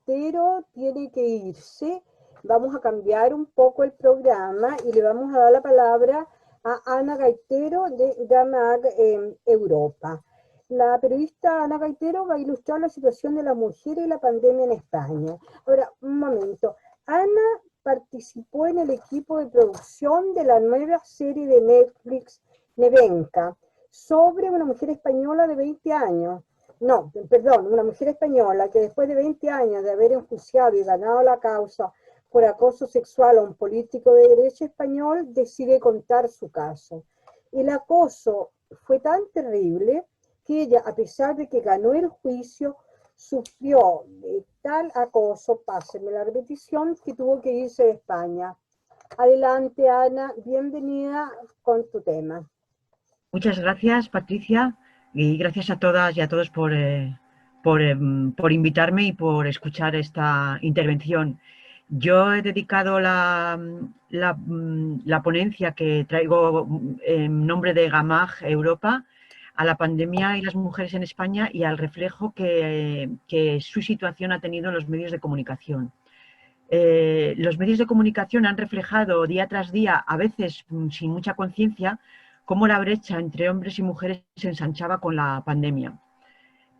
Gaitero tiene que irse. Vamos a cambiar un poco el programa y le vamos a dar la palabra a Ana Gaitero de GAMAG Europa. La periodista Ana Gaitero va a ilustrar la situación de la mujer y la pandemia en España. Ahora, un momento. Ana participó en el equipo de producción de la nueva serie de Netflix Nevenka sobre una mujer española de 20 años. No, perdón, una mujer española que después de 20 años de haber enjuiciado y ganado la causa por acoso sexual a un político de derecha español, decide contar su caso. El acoso fue tan terrible que ella, a pesar de que ganó el juicio, sufrió de tal acoso, pásenme la repetición, que tuvo que irse de España. Adelante, Ana, bienvenida con tu tema. Muchas gracias, Patricia, y gracias a todas y a todos por invitarme y por escuchar esta intervención. Yo he dedicado la ponencia que traigo en nombre de GAMAG Europa a la pandemia y las mujeres en España y al reflejo que su situación ha tenido en los medios de comunicación. Los medios de comunicación han reflejado día tras día, a veces sin mucha conciencia, cómo la brecha entre hombres y mujeres se ensanchaba con la pandemia.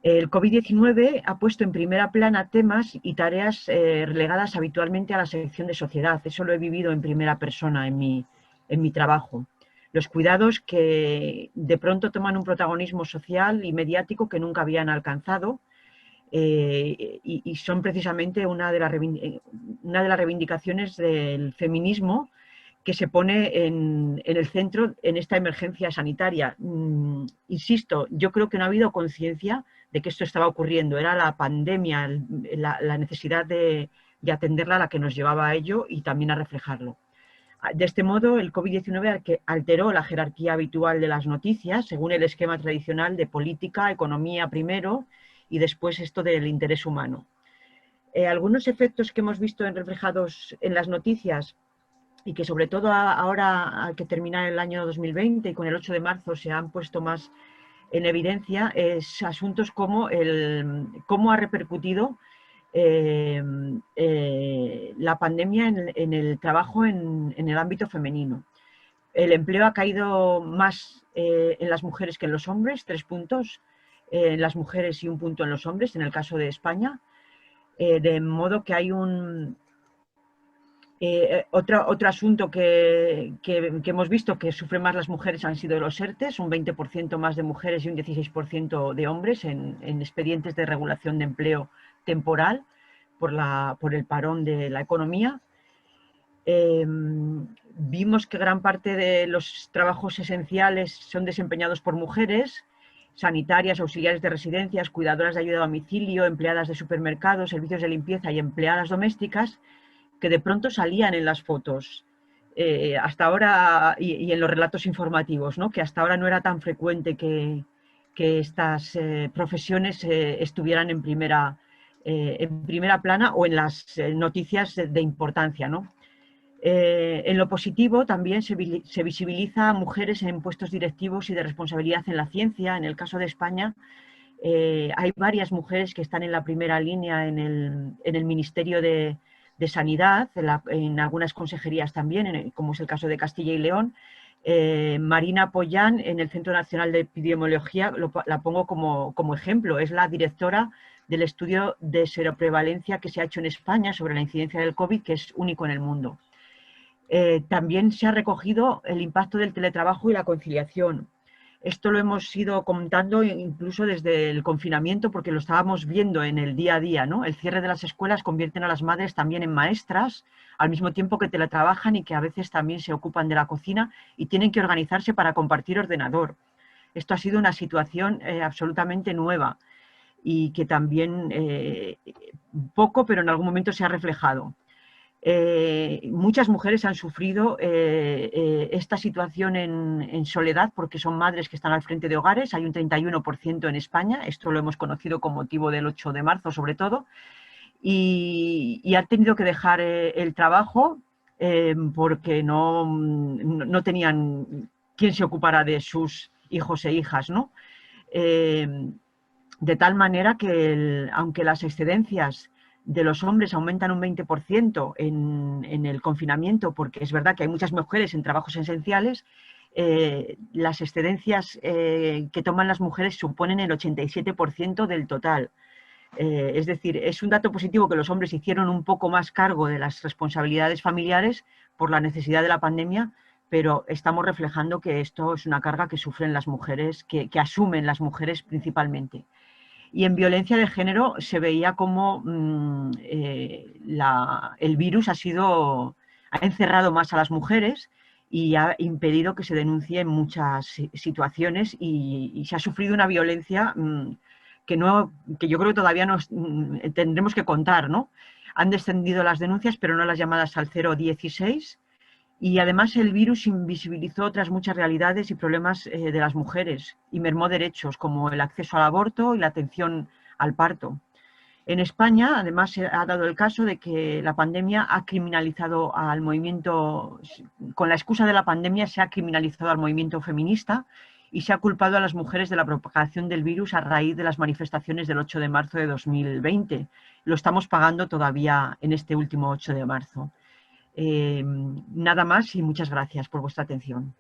El COVID-19 ha puesto en primera plana temas y tareas relegadas habitualmente a la sección de sociedad. Eso lo he vivido en primera persona en mi trabajo. Los cuidados que de pronto toman un protagonismo social y mediático que nunca habían alcanzado y son precisamente una de las reivindicaciones del feminismo que se pone en el centro en esta emergencia sanitaria. Insisto, yo creo que no ha habido conciencia de que esto estaba ocurriendo. Era la pandemia, la necesidad de atenderla la que nos llevaba a ello y también a reflejarlo. De este modo, el COVID-19 alteró la jerarquía habitual de las noticias según el esquema tradicional de política, economía primero y después esto del interés humano. Algunos efectos que hemos visto reflejados en las noticias y que sobre todo ahora al que terminar el año 2020 y con el 8 de marzo se han puesto más en evidencia es asuntos como cómo ha repercutido la pandemia en el trabajo en el ámbito femenino. El empleo ha caído más en las mujeres que en los hombres, 3 puntos en las mujeres y 1 punto en los hombres, en el caso de España, de modo que hay otro asunto que hemos visto que sufren más las mujeres han sido los ERTES, un 20% más de mujeres y un 16% de hombres en expedientes de regulación de empleo temporal por el parón de la economía. Vimos que gran parte de los trabajos esenciales son desempeñados por mujeres, sanitarias, auxiliares de residencias, cuidadoras de ayuda a domicilio, empleadas de supermercados, servicios de limpieza y empleadas domésticas, que de pronto salían en las fotos, hasta ahora, y en los relatos informativos, ¿no? Que hasta ahora no era tan frecuente que estas profesiones estuvieran en primera plana o en las noticias de importancia, ¿no? En lo positivo también se visibiliza a mujeres en puestos directivos y de responsabilidad en la ciencia. En el caso de España hay varias mujeres que están en la primera línea en el Ministerio de Sanidad, en algunas consejerías también, como es el caso de Castilla y León. Marina Pollán, en el Centro Nacional de Epidemiología, la pongo como ejemplo, es la directora del estudio de seroprevalencia que se ha hecho en España sobre la incidencia del COVID, que es único en el mundo. También se ha recogido el impacto del teletrabajo y la conciliación. Esto lo hemos ido contando incluso desde el confinamiento porque lo estábamos viendo en el día a día, ¿no? El cierre de las escuelas convierten a las madres también en maestras, al mismo tiempo que teletrabajan y que a veces también se ocupan de la cocina y tienen que organizarse para compartir ordenador. Esto ha sido una situación absolutamente nueva y que también poco, pero en algún momento se ha reflejado. Muchas mujeres han sufrido esta situación en soledad porque son madres que están al frente de hogares. Hay un 31% en España, esto lo hemos conocido con motivo del 8 de marzo sobre todo, y han tenido que dejar el trabajo porque no tenían quien se ocupara de sus hijos e hijas, ¿no? De tal manera que aunque las excedencias de los hombres aumentan un 20% en el confinamiento, porque es verdad que hay muchas mujeres en trabajos esenciales, las excedencias que toman las mujeres suponen el 87% del total. Es decir, es un dato positivo que los hombres hicieron un poco más cargo de las responsabilidades familiares por la necesidad de la pandemia, pero estamos reflejando que esto es una carga que sufren las mujeres, que asumen las mujeres principalmente. Y en violencia de género se veía como el virus ha encerrado más a las mujeres y ha impedido que se denuncie en muchas situaciones y se ha sufrido una violencia que yo creo que todavía tendremos que contar, ¿no? Han descendido las denuncias, pero no las llamadas al 016. Y además el virus invisibilizó otras muchas realidades y problemas de las mujeres y mermó derechos como el acceso al aborto y la atención al parto. En España, además, se ha dado el caso de que la pandemia ha criminalizado al movimiento, con la excusa de la pandemia se ha criminalizado al movimiento feminista y se ha culpado a las mujeres de la propagación del virus a raíz de las manifestaciones del 8 de marzo de 2020. Lo estamos pagando todavía en este último 8 de marzo. Nada más y muchas gracias por vuestra atención.